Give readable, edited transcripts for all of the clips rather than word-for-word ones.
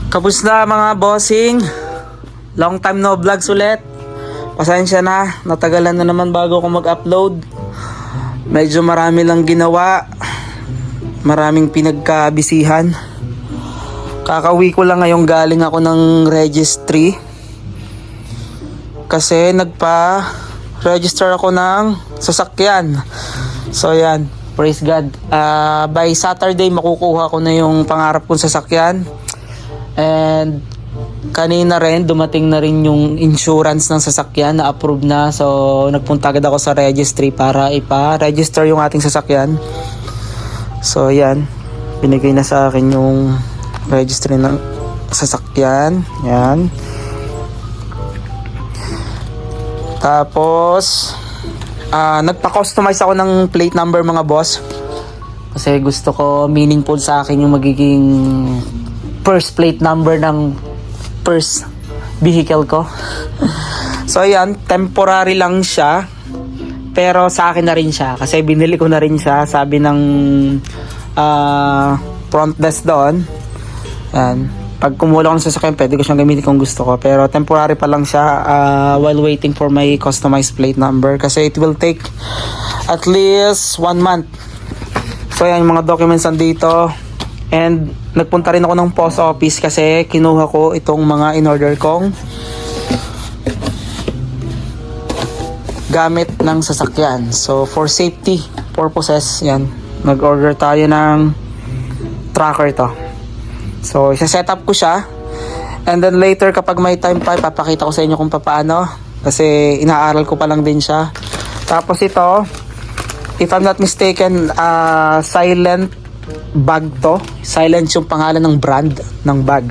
Kamusta mga bossing? Long time no vlogs ulit. Pasensya na, natagalan na naman bago ako mag-upload. Medyo marami lang ginawa. Maraming pinagkabisihan. Kakauwi ko lang ngayong galing ako ng registry. Kasi nagpa-register ako ng sasakyan. So yan, praise God. By Saturday makukuha ko na yung pangarap kong sasakyan. And kanina rin dumating na rin yung insurance ng sasakyan na approve na. So nagpunta agad ako sa registry para ipa-register yung ating sasakyan. So yan, binigay na sa akin yung registry ng sasakyan. Yan. Tapos nagpa-customize ako ng plate number mga boss. Kasi gusto ko meaningful sa akin yung magiging first plate number ng first vehicle ko. So ayan, temporary lang siya. Pero sa akin na rin siya. Kasi binili ko na rin siya. Sabi ng front desk doon. Ayan. Pag kumuha ko ng sasakyan, pwede ko siyang gamitin kung gusto ko. Pero temporary pa lang siya while waiting for my customized plate number. Kasi it will take at least 1 month. So ayan, yung mga documents nandito. And nagpunta rin ako ng post office kasi kinuha ko itong mga in-order kong gamit ng sasakyan. So for safety purposes, yan, nag-order tayo ng tracker to. So isa-set up ko siya. And then later kapag may time pa, papakita ko sa inyo kung paano. Kasi inaaral ko pa lang din siya. Tapos ito, if I'm not mistaken, silent bag to. Silent yung pangalan ng brand ng bag.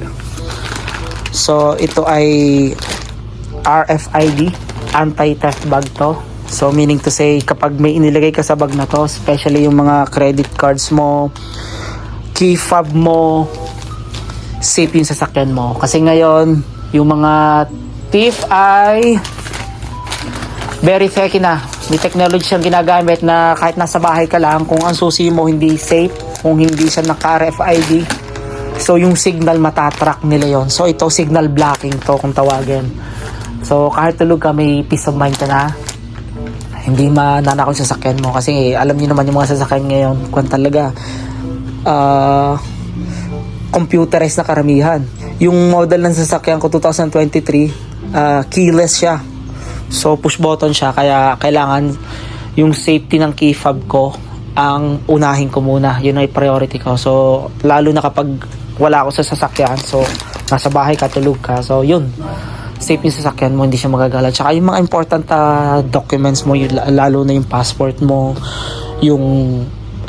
So ito ay RFID, anti-theft bag to. So meaning to say, kapag may inilagay ka sa bag na to, especially yung mga credit cards mo, key fob mo, safe yung sasakyan mo. Kasi ngayon yung mga thief ay very techy na. May technology siyang ginagamit na kahit nasa bahay ka lang, kung ang susi mo hindi safe, kung hindi siya naka-RFID, so yung signal matatrack nila yon. So ito signal blocking to kung tawagin. So kahit tulog ka, may peace of mind ka na, hindi mananakaw yung sasakyan mo. Kasi alam niyo naman yung mga sasakyan ngayon, kung talaga computerized na karamihan. Yung model ng sasakyan ko 2023, keyless siya. So push button siya, kaya kailangan yung safety ng key fob ko ang unahin ko muna. Yun ay priority ko. So lalo na kapag wala ako sa sasakyan, so nasa bahay ka, tulog ka, so yun, safe yung sasakyan mo, hindi siya magagala. Tsaka yung mga important documents mo, lalo na yung passport mo, yung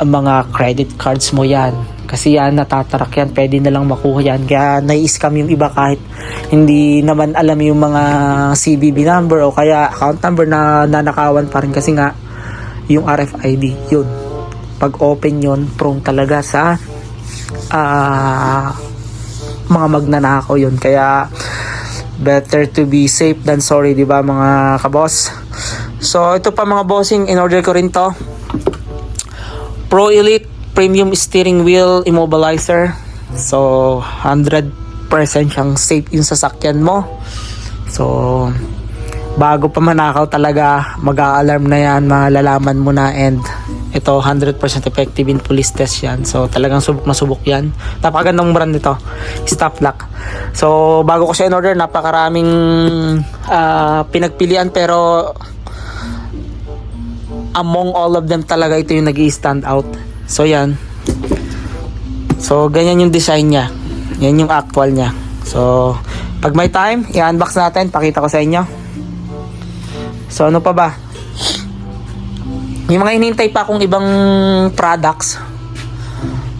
mga credit cards mo, yan. Kasi yan, natatarak yan, pwede na lang makuha yan. Kaya nai-scam yung iba kahit hindi naman alam yung mga CVV number o kaya account number na nanakawan pa rin. Kasi nga, yung RFID, yun. Pag open yun, prone talaga sa mga magnanakaw yun. Kaya, better to be safe than sorry, di ba mga kabos? So, ito pa mga bossing, in-order ko rin to. Pro Elite Premium Steering Wheel Immobilizer. So 100% siyang safe yung sasakyan mo. So bago pa manakaw talaga, mag-a-alarm na yan, malalaman mo na. And ito 100% effective in police test yan. So talagang subok na subok yan. Napakagandang brand nito, Stop Lock. So bago ko siya in-order, napakaraming pinagpilian, pero among all of them talaga ito yung nag-i-stand out. So yan. So ganyan yung design niya. Yan yung actual niya. So pag may time, i-unbox natin, pakita ko sa inyo. So ano pa ba? Yung mga hinihintay pa akong ibang products.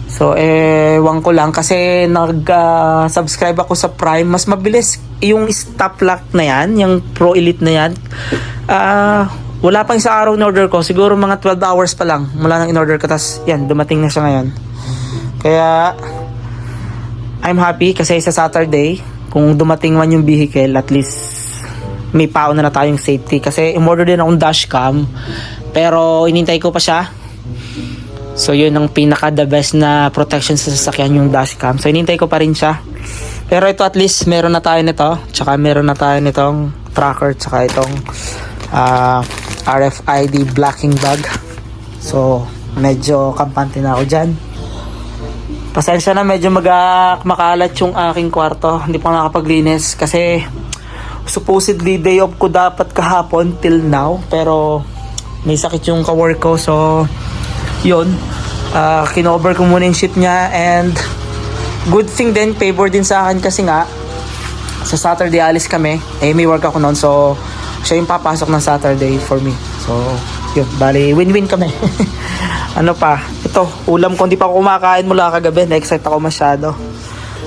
So ewan ko lang kasi nag-subscribe ako sa Prime. Mas mabilis yung Stop Lock na yan, yung Pro Elite na yan. Wala pang isang araw in-order ko. Siguro mga 12 hours pa lang mula nang in-order ko. Tapos yan, dumating na siya ngayon. Kaya I'm happy kasi sa Saturday, kung dumating man yung vehicle, at least may pauna na tayong safety. Kasi in-order din akong dashcam, pero inintay ko pa siya. So yun ang pinaka the best na protection sa sasakyan, yung dashcam. So inintay ko pa rin siya. Pero ito at least meron na tayo nito. Tsaka meron na tayo nitong tracker. Tsaka itong RFID blocking bag. So medyo kampante na ako dyan. Pasensya na, medyo makalat yung aking kwarto. Hindi pa nakapaglinis kasi supposedly day off ko dapat kahapon till now. Pero may sakit yung kawork ko. So yun, kinover ko muna yung shift niya. And good thing din, favor din sa akin kasi nga sa Saturday alis kami. May work ako noon. So siya yung papasok ng Saturday for me. So yun, bali win-win kami. Ano pa, ito ulam ko, hindi pa ako kumakain mula kagabi, na-excite ako masyado.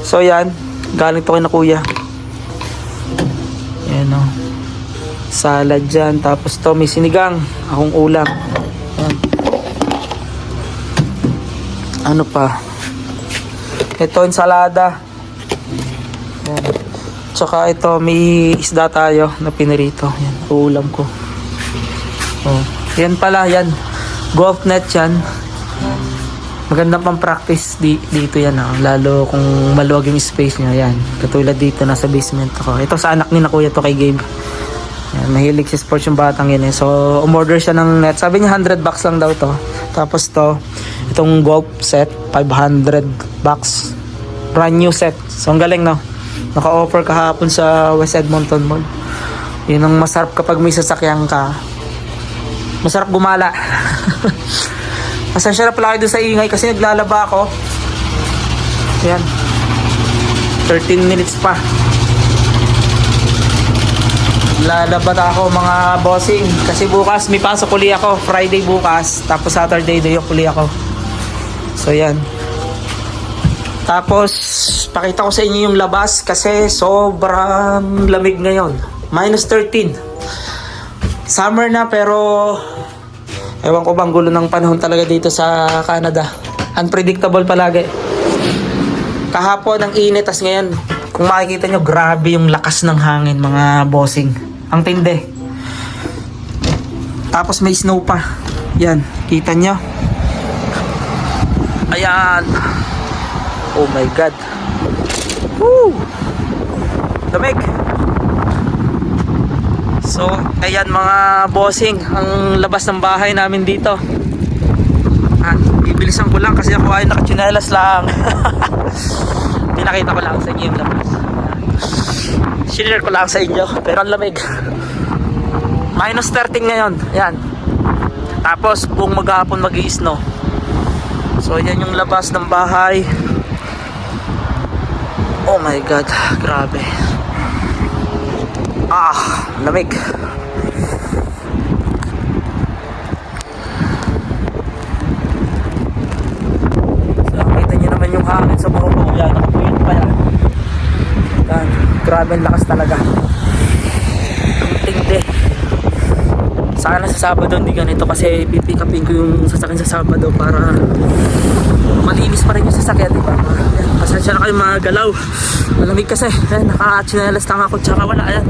So yan, galing to kay na kuya. Yan o, salad dyan. Tapos to may sinigang, akong ulam. Yan. Ano pa, ito ensalada. Yan. Tsaka ito may isda tayo na pinirito. Yan, ulam ko. Oh, yan pala, yan golf net yan. Magandang pang practice dito yan, lalo kung maluwag yung space niya. Yan, katulad dito nasa basement ako. Ito sa anak ni na kuya to, kay Gabe. Yan, mahilig si sports yung batang yun eh. So umorder siya ng net, sabi niya $100 lang daw to. Tapos to, itong golf set, $500, brand new set. So ang galing, no? Naka-offer kahapon sa West Edmonton Mall. Yun ang masarap kapag may sasakyan ka. Masarap gumala. Pasensya na pala kayo doon sa ingay kasi naglalaba ako. Ayan, 13 minutes pa. Lalaba na ako mga bossing. Kasi bukas may pasok uli ako. Friday bukas. Tapos Saturday day off uli ako. So yan. Tapos pakita ko sa inyo yung labas kasi sobrang lamig ngayon. -13. Summer na pero ewan ko bang gulo ng panahon talaga dito sa Canada. Unpredictable palagi. Kahapon ang init, tas ngayon kung makikita nyo, grabe yung lakas ng hangin mga bossing. Ang tindi. Tapos may snow pa. Yan, kita nyo. Ayan. Oh my god. Woo! Lamig. So, ayan mga bossing, ang labas ng bahay namin dito. Bibilisan ko lang kasi ako ay nakachinelas lang. Pinakita ko lang sa inyo yung labas. Share ko lang sa inyo, pero ang lamig. -13 ngayon, ayan. Tapos, buong maghapon mag-i-snow. So, ayan yung labas ng bahay. Oh my god, grabe. Lamig. So, nakita nyo naman yung hangin sa buhok ko. Yan, nakapuyot pa yan. Yan, grabe ang lakas talaga. Ang tindi. Sana sa Sabado hindi ganito kasi pipick upin ko yung sasakyan sa Sabado para malinis pa rin yung sasakyan, diba? Yan, pasensya na kayo mga galaw. Malamig kasi. Yan, naka-chinelas lang ako tsaka wala. Yan.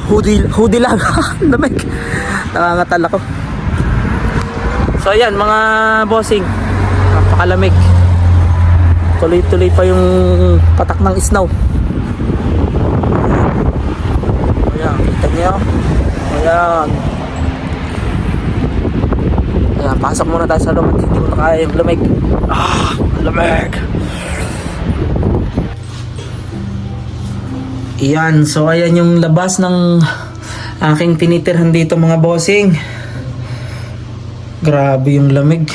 Hoodie lang. Lamig. Nangangatal ako. So ayan mga bossing, napakalamig. Tuloy-tuloy pa yung patak ng snow. Ayan, kita nyo. Ayan. Ayan, pasok muna tayo sa loob. Hindi ko na kaya yung lamig. Lamig. Iyan, so ayan yung labas ng aking tinitirhan dito mga bossing. Grabe yung lamig.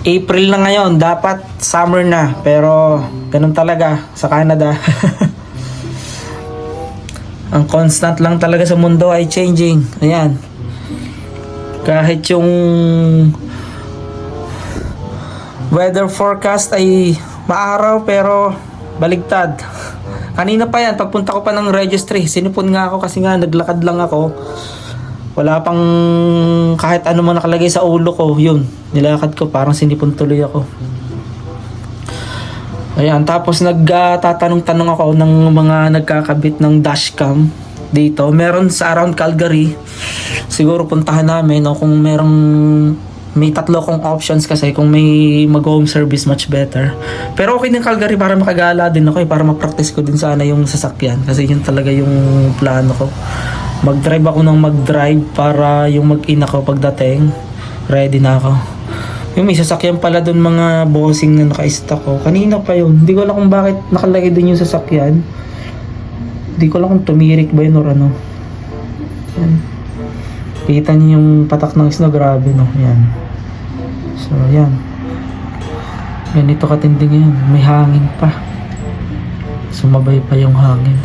April na ngayon, dapat summer na, pero ganun talaga sa Canada. Ang constant lang talaga sa mundo ay changing. Ayan. Kahit yung weather forecast ay maaraw pero baligtad. Kanina pa yan, pagpunta ko pa ng registry, sinipon nga ako kasi nga naglakad lang ako. Wala pang kahit ano man nakalagay sa ulo ko, yun, nilakad ko, parang sinipon tuloy ako. Ayan, tapos nagtatanong-tanong ako ng mga nagkakabit ng dashcam dito. Meron sa around Calgary, siguro puntahan namin o kung merong May tatlo kong options kasi kung may mag-home service much better. Pero okay din Calgary para makagala din ako para ma-practice ko din sana yung sasakyan kasi yun talaga yung plano ko. Mag-drive ako ng mag-drive para yung mag-in ako pagdating ready na ako. Yung may sasakyan pala doon mga bossing na naka-stock ko. Kanina pa yun. Hindi ko alam kung bakit nakalagay doon yung sasakyan. Hindi ko alam kung tumirik ba yun or ano. Yan. Kita niyo yung patak ng snow, grabe no. Yan. So, yan. Ganito katindi ngayon. May hangin pa. Sumabay pa yung hangin.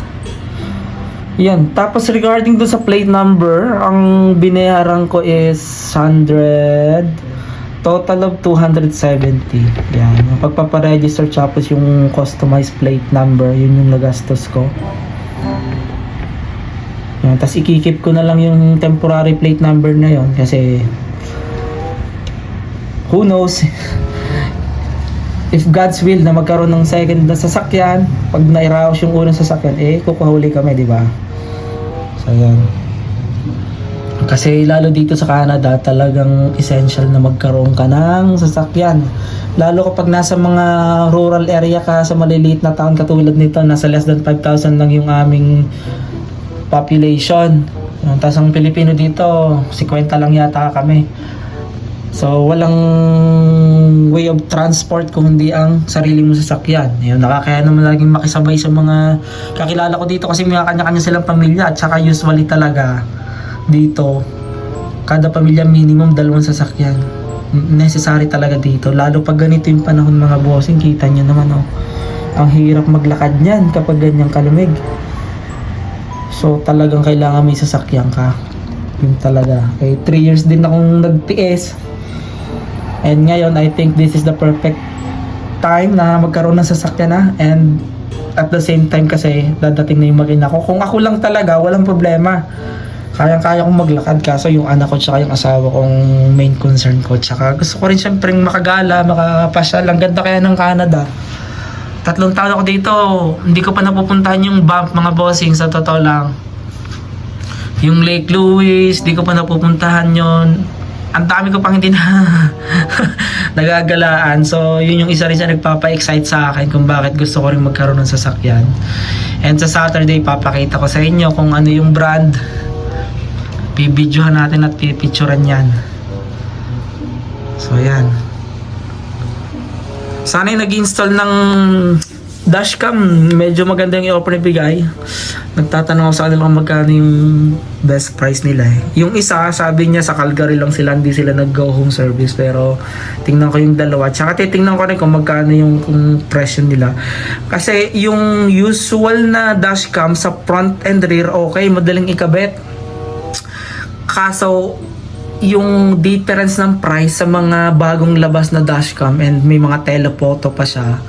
Yan. Tapos regarding do sa plate number, ang binayaran ko is 100. Total of 270. Yan. Yung pagpaparegister tapos yung customized plate number, yun yung nagastos ko. Yan. Tapos ikikip ko na lang yung temporary plate number na yon kasi who knows if God's will na magkaroon ng second na sasakyan, pag nairaos yung unang sasakyan, kukuhuli kami, di ba? So, yan. Kasi lalo dito sa Canada, talagang essential na magkaroon ka ng sasakyan. Lalo kapag nasa mga rural area ka, sa maliliit na town katulad nito, nasa less than 5,000 lang yung aming population. Tapos ang Pilipino dito, 50 lang yata kami. So, walang way of transport kung hindi ang sarili mo sasakyan. Yun, nakakaya naman laging makisabay sa mga kakilala ko dito kasi may kanya-kanya silang pamilya at saka usually talaga dito, kada pamilya minimum 2 sasakyan. Necessary talaga dito. Lalo pag ganito yung panahon mga bossing, kita nyo naman ang hirap maglakad niyan kapag ganyang kalamig. So, talagang kailangan may sasakyan ka. Yun talaga. 3 years din akong nagtiis. And ngayon, I think this is the perfect time na magkaroon ng sasakyan na. And at the same time kasi, dadating na yung makina ko. Kung ako lang talaga, walang problema. Kayang-kaya kong maglakad. Kaso yung anak ko tsaka yung asawa kong main concern ko. Tsaka gusto ko rin syempre makagala, makapasyal. Ang ganda kaya ng Canada. 3 taon ako dito. Hindi ko pa napupuntahan yung Banff, mga bossing. Sa totoo lang. Yung Lake Louise, di ko pa napupuntahan yon. Ang dami ko pang hindi na nagagalaan. So, yun yung isa rin sa nagpapa-excite sa akin kung bakit gusto ko rin magkaroon ng sasakyan. And sa Saturday, papakita ko sa inyo kung ano yung brand. Bibidyohan natin at pipicturan yan. So, yan. Sana yung nag-install ng dashcam, medyo maganda yung i-offer ni Bigay. Nagtatanong ako sa kanila kung magkano yung best price nila Yung isa, sabi niya sa Calgary lang sila, hindi sila nag-go home service. Pero tingnan ko yung dalawa. Tsaka titingnan ko rin kung magkano yung presyo nila. Kasi yung usual na dashcam sa front and rear, okay, madaling ikabit. Kaso, yung difference ng price sa mga bagong labas na dashcam and may mga telephoto pa siya.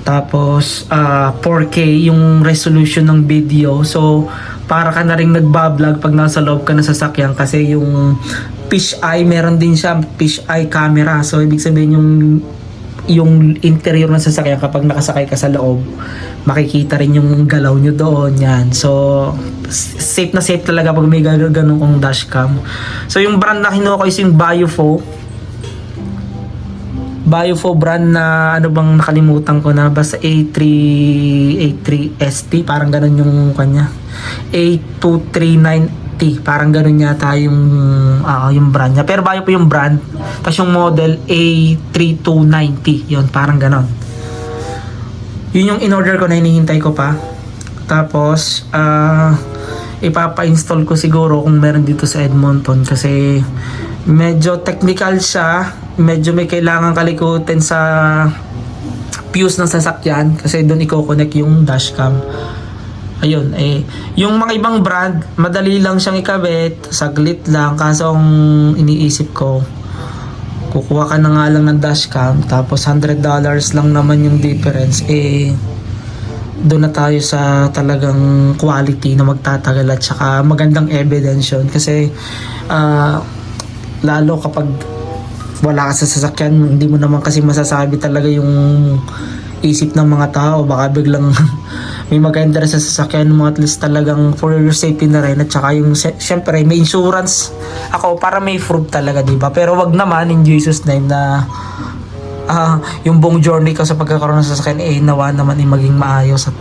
Tapos 4K yung resolution ng video. So para ka na ring nagbablog pag nasa loob ka ng sasakyan kasi yung fisheye, meron din siya fisheye camera. So ibig sabihin yung interior ng sasakyan kapag nakasakay ka sa loob, makikita rin yung galaw nyo doon. Yan. So safe na safe talaga pag may ganun kong dashcam. So yung brand na kinuha ko is yung Biofo brand na ano bang nakalimutan ko na, basta A3ST, parang ganun yung kanya. A239T, parang ganun yata yung brand niya. Pero Biofo yung brand. Tapos yung model A3290, yun, parang ganun. Yun yung in-order ko na hinihintay ko pa. Tapos ipapa-install ko siguro kung meron dito sa Edmonton kasi medyo technical siya. Medyo may kailangan kalikutin sa fuse ng sasakyan kasi doon i-connect yung dashcam. Ayun, yung mga ibang brand, madali lang siyang ikabit, saglit lang. Kaso ang iniisip ko, kukuha ka na nga lang ng dashcam, tapos $100 lang naman yung difference. Doon na tayo sa talagang quality na magtatagal at saka magandang evidence yun. Kasi lalo kapag wala ka sa sasakyan, hindi mo naman kasi masasabi talaga yung isip ng mga tao. Baka biglang may mag-interest sa sasakyan mo, at least talagang for your safety na rin, at saka yung syempre may insurance ako para may proof talaga, di ba? Pero wag naman in Jesus name na yung buong journey ko sa pagkakaroon ng sasakyan nawa naman maging maayos at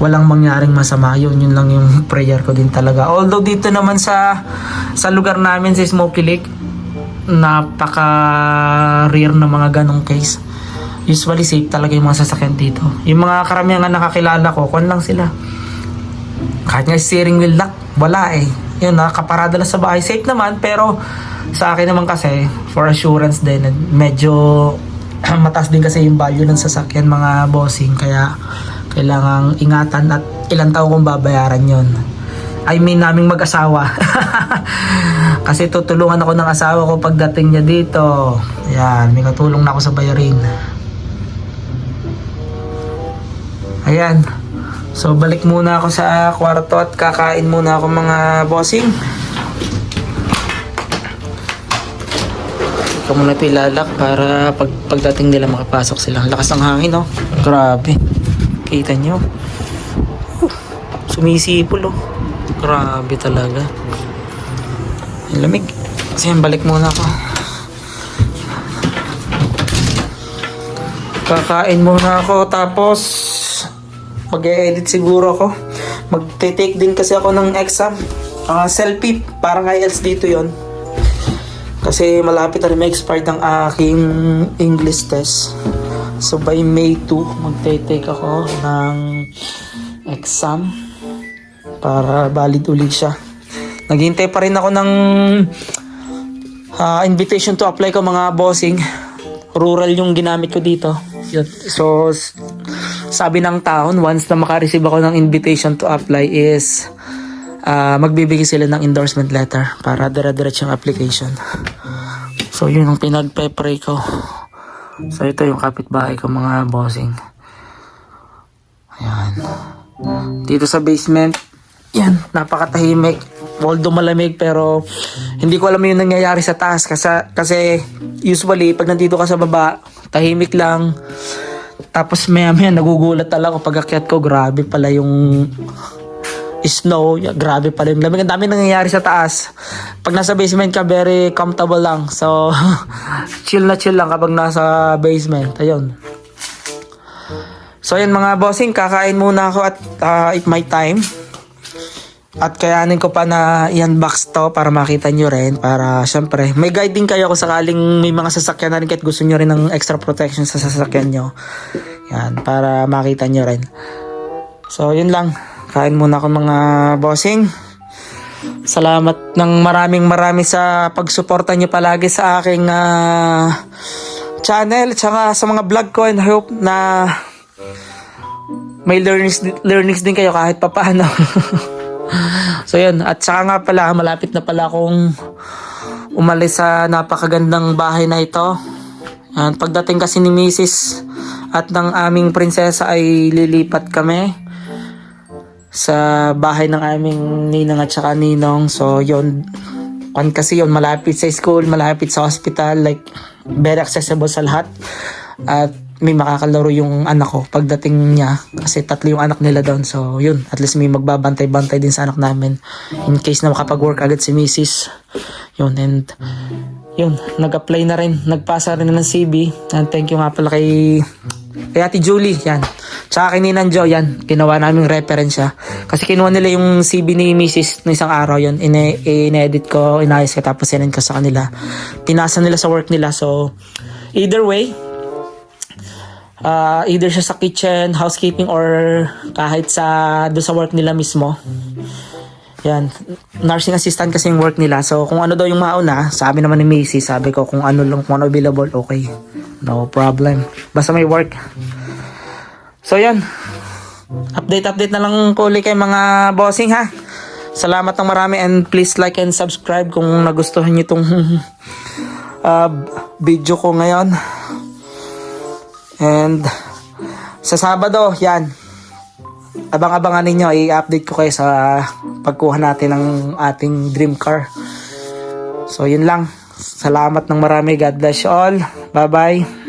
walang mangyaring masama. Yun lang yung prayer ko din talaga. Although dito naman sa lugar namin sa Smoky Lake, napaka rare na mga ganong case. Usually safe talaga yung mga sasakyan dito. Yung mga karamihan nga nakakilala ko, kung lang sila, kahit nga steering wheel lock, wala eh. Yun, nakaparada lang sa bahay, safe naman. Pero sa akin naman kasi, for assurance din, medyo mataas din kasi yung value ng sasakyan, mga bossing. Kaya kailangang ingatan, at ilang taon kong babayaran yon. I mean naming mag-asawa. Kasi tutulungan ako ng asawa ko pagdating niya dito. Ayan, may katulong na ako sa bayarin. Ayan. So balik muna ako sa kwarto at kakain muna ako, mga bossing. Ito muna ito ilalak para pagdating nila makapasok sila. Lakas ng hangin, oh. Grabe. Kita nyo. Sumisipol, oh. Grabe talaga. Ang lamig. Kasi balik muna ako. Kakain muna ako, tapos mag-e-edit siguro ako. Mag-take din kasi ako ng exam. Selfie, parang IELTS dito yon. Kasi malapit na rin ma-expired ang aking English test. So by May 2, mag-take ako ng exam para valid ulit siya. Naghihintay pa rin ako ng invitation to apply ko, mga bossing. Rural yung ginamit ko dito. So sabi ng town, once na makareceive ako ng invitation to apply is magbibigay sila ng endorsement letter para dire-diretso yung application. So yun ang pinag-pray ko. So ito yung kapitbahay ko, mga bossing. Ayan. Dito sa basement, yan, napakatahimik. Although malamig, pero hindi ko alam yung nangyayari sa taas. Kasi usually pag nandito ka sa baba, tahimik lang. Tapos maya nagugulat talaga pag akyat ko. Grabe pala yung snow. Grabe pala yung lamig. Ang dami nangyayari sa taas. Pag nasa basement ka, very comfortable lang. So chill lang kapag nasa basement. Ayun. So yan, mga bossing, kakain muna ako at if my time. At kayanin ko pa na i-unbox to para makita nyo rin. Para syempre, may guiding kayo kung sakaling may mga sasakyan na rin kahit gusto nyo rin ng extra protection sa sasakyan nyo. Yan, para makita nyo rin. So yun lang. Kain muna ako, mga bossing. Salamat ng maraming sa pagsuporta nyo palagi sa aking channel. Tsaka sa mga vlog ko, and hope na may learnings din kayo kahit papaano. So yun, at saka nga pala, malapit na pala akong umalis sa napakagandang bahay na ito. At pagdating kasi ni Mrs. at ng aming prinsesa ay lilipat kami sa bahay ng aming ninang at saka ninong. So yun, kasi yun, malapit sa school, malapit sa hospital, like very accessible sa lahat. At may makakalaro yung anak ko pagdating niya, kasi 3 yung anak nila doon. So yun, at least may magbabantay-bantay din sa anak namin in case na makapag-work agad si Mrs. Yun, and yun, nag-apply na rin, nagpasa rin na ng CV. And thank you nga pala kay Ate Julie, yan. Tsaka kay Ninang Jo, yan, ginawa naming referensya. Kasi kinuha nila yung CV ni Mrs. na isang araw, yun, in-edit ko, inayos ko, tapos sinend ko sa kanila. Pinasa nila sa work nila. So either way, either siya sa kitchen, housekeeping, or kahit doon sa work nila mismo. Yan, nursing assistant kasi yung work nila. So kung ano daw yung mauna, sabi naman ni Macy, sabi ko kung ano available, okay, no problem, basta may work. So yan, update na lang ko ulit kay mga bossing, ha. Salamat ng marami, and please like and subscribe kung nagustuhan nyo itong video ko ngayon. And sa Sabado, yan, abang-abangan ninyo, i-update ko kayo sa pagkuha natin ng ating dream car. So yun lang, salamat ng marami, God bless you all, bye bye.